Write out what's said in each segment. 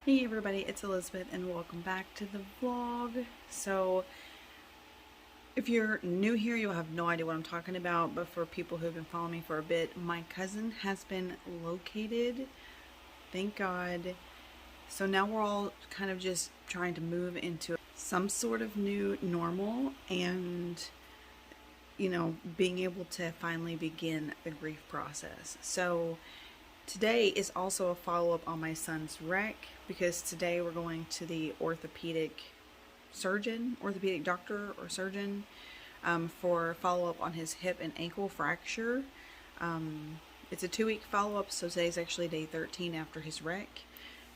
Hey everybody, it's Elizabeth and welcome back to the vlog. So if you're new here, you'll have no idea what I'm talking about, but for people who have been following me for a bit, my cousin has been located, thank God. So now we're all kind of just trying to move into some sort of new normal and, being able to finally begin the grief process. So today is also a follow-up on my son's wreck because today we're going to the orthopedic doctor or surgeon for follow-up on his hip and ankle fracture. It's a 2-week follow-up, so today's actually day 13 after his wreck.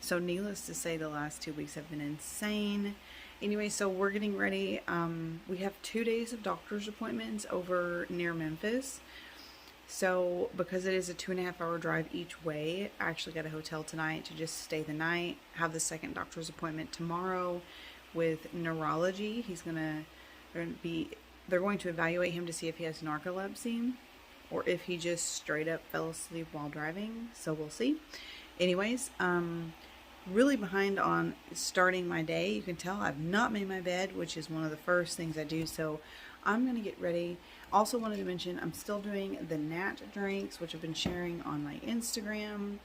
So needless to say, the last 2 weeks have been insane. Anyway, so we're getting ready. We have 2 days of doctor's appointments over near Memphis. So because it is a 2.5-hour drive each way, I actually got a hotel tonight to just stay the night. Have the second doctor's appointment tomorrow with neurology. They're going to evaluate him to see if he has narcolepsy or if he just straight up fell asleep while driving. So we'll see. Anyways, really behind on starting my day. You can tell I've not made my bed, which is one of the first things I do. So I'm going to get ready. Also wanted to mention I'm still doing the Nat drinks, which I've been sharing on my Instagram.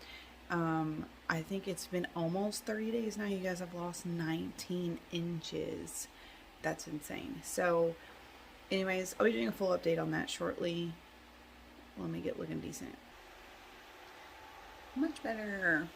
I think it's been almost 30 days now. You guys have lost 19 inches. That's insane. So anyways, I'll be doing a full update on that shortly. Let me get looking decent. Much better.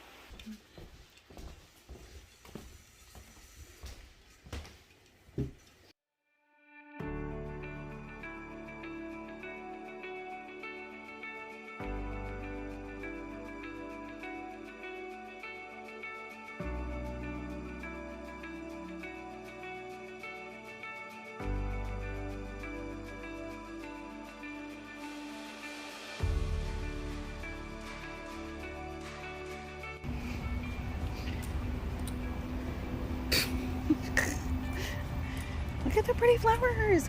Look at the pretty flowers.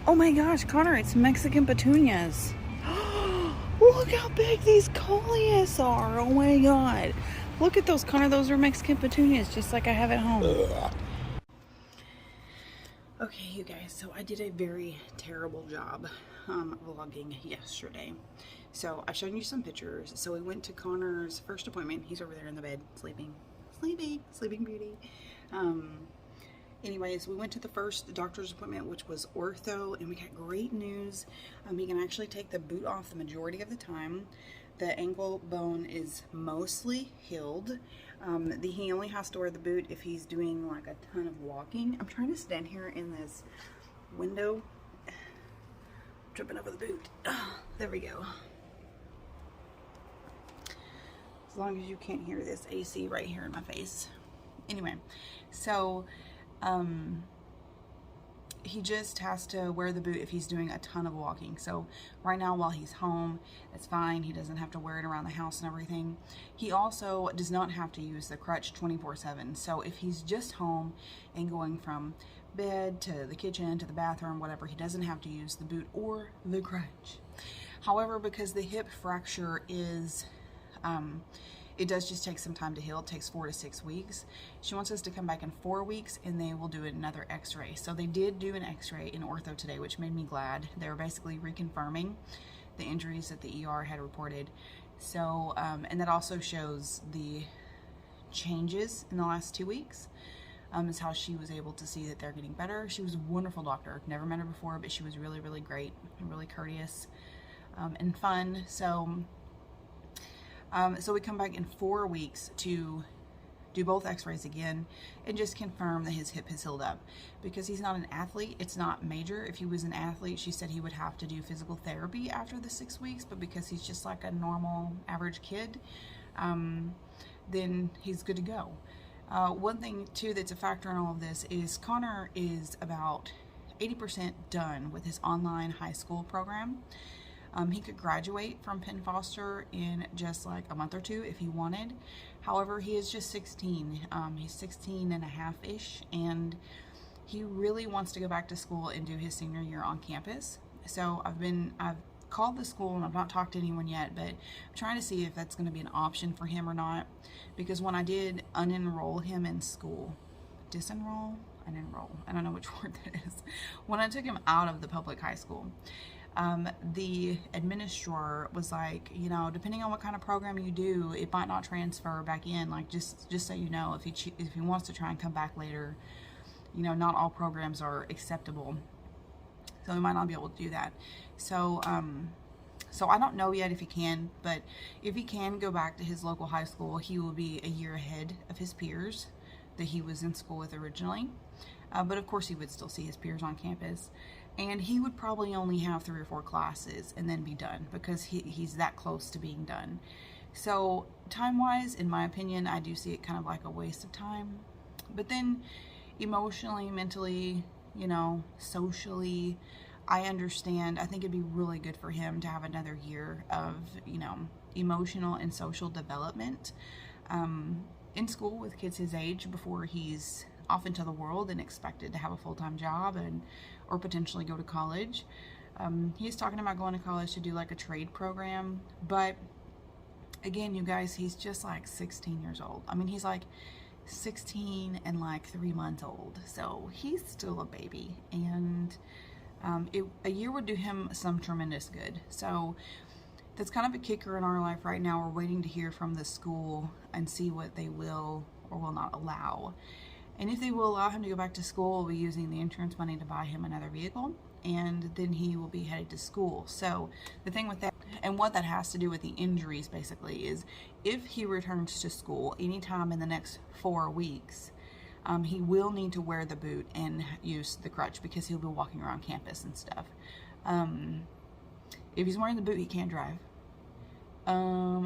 Oh my gosh, Konnor, it's Mexican petunias. Look how big these coleus are. Oh my god. Look at those, Konnor. Those are Mexican petunias, just like I have at home. Okay, you guys, so I did a very terrible job vlogging yesterday. So I've shown you some pictures. So we went to Konnor's first appointment. He's over there in the bed, sleeping beauty. Anyways, we went to the first doctor's appointment, which was ortho, and we got great news. He can actually take the boot off the majority of the time. The ankle bone is mostly healed. He only has to wear the boot if he's doing like a ton of walking. I'm trying to stand here in this window, tripping over the boot. There we go. As long as you can't hear this AC right here in my face. Anyway, so he just has to wear the boot if he's doing a ton of walking. So right now while he's home, it's fine. He doesn't have to wear it around the house and everything. He also does not have to use the crutch 24/7. So if he's just home and going from bed to the kitchen to the bathroom, whatever, he doesn't have to use the boot or the crutch. However, because the hip fracture is it does just take some time to heal. It takes 4 to 6 weeks. She wants us to come back in 4 weeks and they will do another x-ray. So they did do an x-ray in ortho today, which made me glad. They were basically reconfirming the injuries that the ER had reported. So, and that also shows the changes in the last 2 weeks. Is how she was able to see that they're getting better. She was a wonderful doctor. Never met her before, but she was really, really great and really courteous and fun. So we come back in 4 weeks to do both x-rays again and just confirm that his hip has healed up. Because he's not an athlete, it's not major. If he was an athlete, she said he would have to do physical therapy after the 6 weeks, but because he's just like a normal average kid, then he's good to go. One thing too that's a factor in all of this is Konnor is about 80% done with his online high school program. He could graduate from Penn Foster in just like a month or 2 if he wanted. However, he is just 16. He's 16 and a half-ish, and he really wants to go back to school and do his senior year on campus. So I've called the school and I've not talked to anyone yet, but I'm trying to see if that's going to be an option for him or not. Because when I did unenroll him in school, disenroll, unenroll, I don't know which word that is. When I took him out of the public high school, the administrator was like, you know, depending on what kind of program you do, it might not transfer back in. Like, just so you know, if he wants to try and come back later, you know, not all programs are acceptable, so he might not be able to do that. So so I don't know yet if he can, but if he can go back to his local high school, he will be a year ahead of his peers that he was in school with originally. But of course he would still see his peers on campus, and he would probably only have 3 or 4 classes and then be done, because he's that close to being done. So time-wise, in my opinion, I do see it kind of like a waste of time. But then emotionally, mentally, you know, socially, I understand. I think it'd be really good for him to have another year of, you know, emotional and social development in school with kids his age before he's off into the world and expected to have a full-time job or potentially go to college. He's talking about going to college to do like a trade program, but again, you guys, he's just like 16 years old. I mean, he's like 16 and like 3 months old, so he's still a baby, and a year would do him some tremendous good. So that's kind of a kicker in our life right now. We're waiting to hear from the school and see what they will or will not allow. And if they will allow him to go back to school, we'll be using the insurance money to buy him another vehicle, and then he will be headed to school. So the thing with that, and what that has to do with the injuries basically, is if he returns to school anytime in the next 4 weeks, he will need to wear the boot and use the crutch, because he'll be walking around campus and stuff. If he's wearing the boot, he can't drive.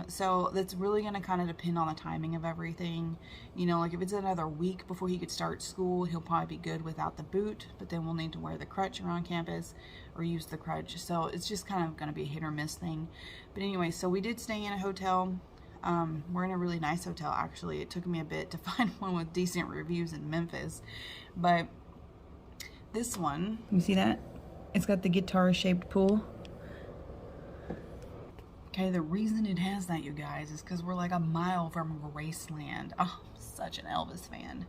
So that's really going to kind of depend on the timing of everything. You know, like if it's another week before he could start school, he'll probably be good without the boot, but then we'll need to wear the crutch around campus or use the crutch. So it's just kind of going to be a hit or miss thing. But anyway, so we did stay in a hotel. We're in a really nice hotel, actually. It took me a bit to find one with decent reviews in Memphis, but this one, you see that? It's got the guitar-shaped pool. Okay, the reason it has that, you guys, is because we're like a mile from Graceland. Oh, I'm such an Elvis fan.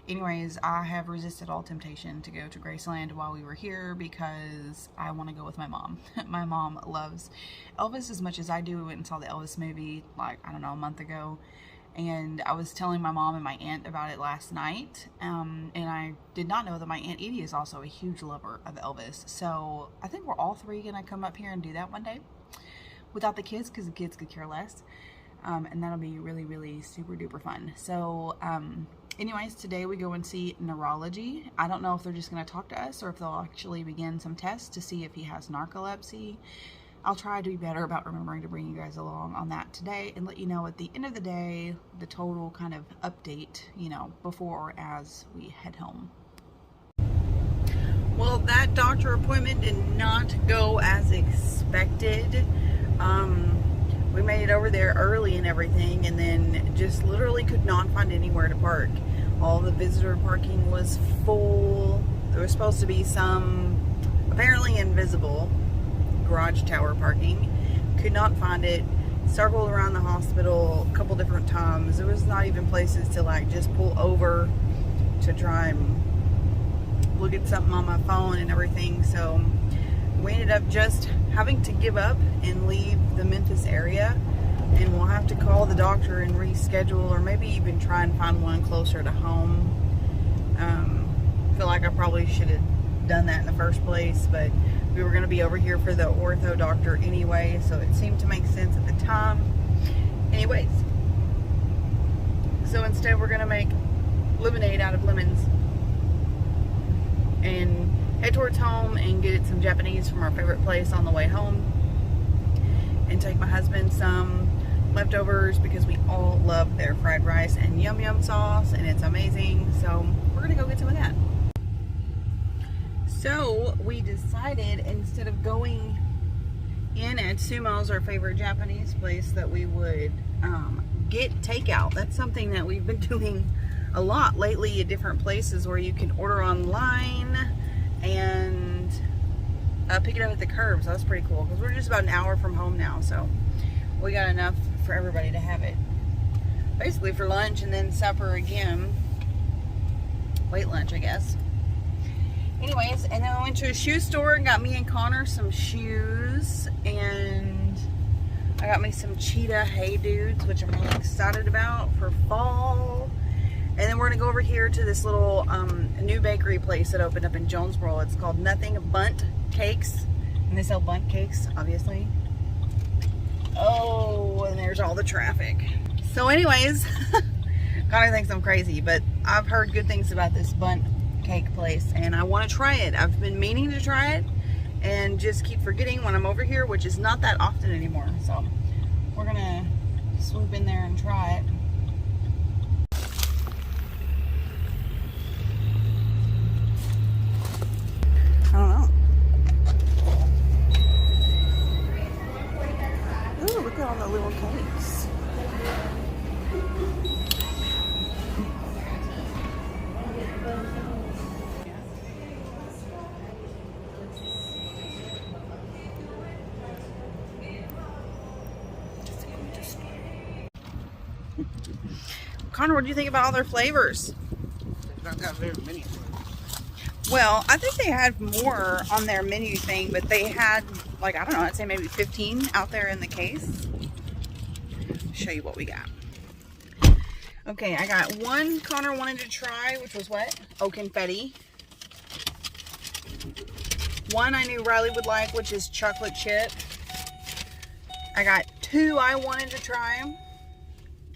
Anyways, I have resisted all temptation to go to Graceland while we were here because I want to go with my mom. My mom loves Elvis as much as I do. We went and saw the Elvis movie, like, I don't know, a month ago. And I was telling my mom and my aunt about it last night. And I did not know that my Aunt Edie is also a huge lover of Elvis. So I think we're all 3 going to come up here and do that one day without the kids, because the kids could care less. And that'll be really, really super duper fun. So, anyways, today we go and see neurology. I don't know if they're just going to talk to us or if they'll actually begin some tests to see if he has narcolepsy. I'll try to be better about remembering to bring you guys along on that today and let you know at the end of the day the total kind of update, you know, before or as we head home. Well, that doctor appointment did not go as expected. We made it over there early and everything, and then just literally could not find anywhere to park. All the visitor parking was full. There was supposed to be some apparently invisible garage tower parking. Could not find it. Circled around the hospital a couple different times. There was not even places to like just pull over to try and look at something on my phone and everything. So we ended up just having to give up and leave the Memphis area, and we'll have to call the doctor and reschedule, or maybe even try and find one closer to home. I feel like I probably should have done that in the first place, but we were going to be over here for the ortho doctor anyway, so it seemed to make sense at the time. Anyways, so instead we're going to make lemonade out of lemons and head towards home and get some Japanese from our favorite place on the way home, and take my husband some leftovers because we all love their fried rice and yum yum sauce, and it's amazing. So we're gonna go get some of that. So we decided, instead of going in at Sumo's, our favorite Japanese place, that we would get takeout. That's something that we've been doing a lot lately at different places where you can order online and pick it up at the curb, so that's pretty cool, because we're just about an hour from home now, so we got enough for everybody to have it. Basically for lunch and then supper again. Late lunch, I guess. Anyways, and then I went to a shoe store and got me and Konnor some shoes, and I got me some cheetah Hey Dudes, which I'm really excited about for fall. And then we're gonna go over here to this little new bakery place that opened up in Jonesboro. It's called Nothing Bundt Cakes, and they sell Bundt cakes, obviously. Oh, and there's all the traffic. So anyways, Konnor thinks I'm crazy, but I've heard good things about this Bundt cake place, and I want to try it. I've been meaning to try it and just keep forgetting when I'm over here, which is not that often anymore. So we're gonna swoop in there and try it. I don't know. Ooh, look at all the little cakes. Konnor, what do you think about all their flavors? I've got very many. Well, I think they had more on their menu thing, but they had, like, I don't know, I'd say maybe 15 out there in the case. Show you what we got. Okay, I got one Konnor wanted to try, which was what? Oh, confetti. One I knew Riley would like, which is chocolate chip. I got two I wanted to try,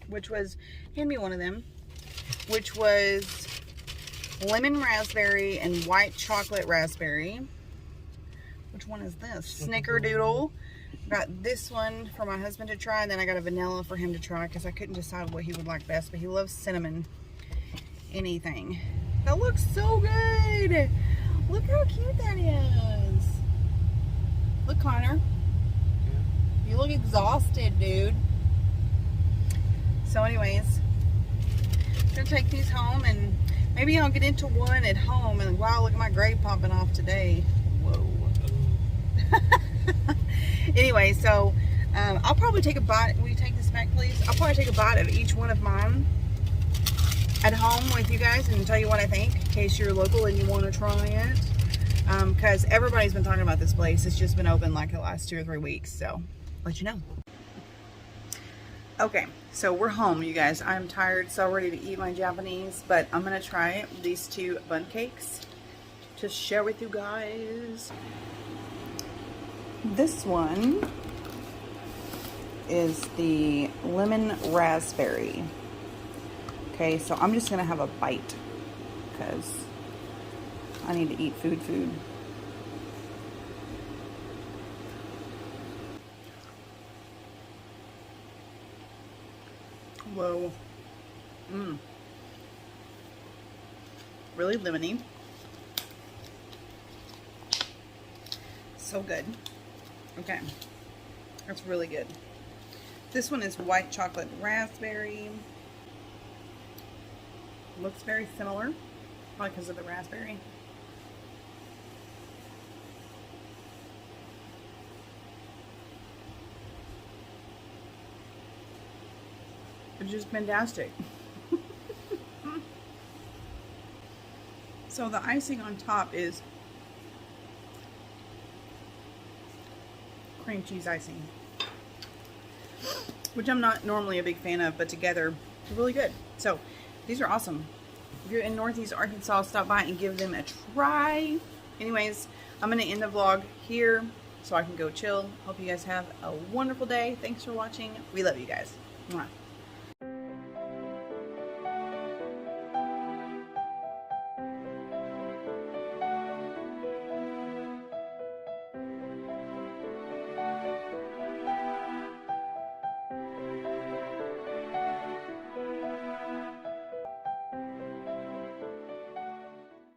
which was, hand me one of them, which was lemon raspberry and white chocolate raspberry. Which one is this? Snickerdoodle. Got this one for my husband to try, and then I got a vanilla for him to try because I couldn't decide what he would like best, but he loves cinnamon anything. That looks so good. Look how cute that is. Look, Konnor. You look exhausted, dude. So anyways, I'm gonna take these home, and maybe I'll get into one at home. And wow, look at my grape popping off today. Whoa. Anyway, so I'll probably take a bite. Will you take this back, please? I'll probably take a bite of each one of mine at home with you guys and tell you what I think, in case you're local and you want to try it. Because everybody's been talking about this place. It's just been open like the last 2 or 3 weeks, so I'll let you know. Okay, so we're home, you guys. I'm tired, so ready to eat my Japanese, but I'm gonna try these two Bundt cakes to share with you guys. This one is the lemon raspberry. Okay, so I'm just gonna have a bite because I need to eat food. Whoa. Really lemony. So good. Okay. That's really good. This one is white chocolate raspberry. Looks very similar, probably because of the raspberry. It's just fantastic. So the icing on top is cream cheese icing, which I'm not normally a big fan of, but together they're really good. So these are awesome. If you're in Northeast Arkansas, stop by and give them a try. Anyways, I'm going to end the vlog here so I can go chill. Hope you guys have a wonderful day. Thanks for watching. We love you guys. Mwah.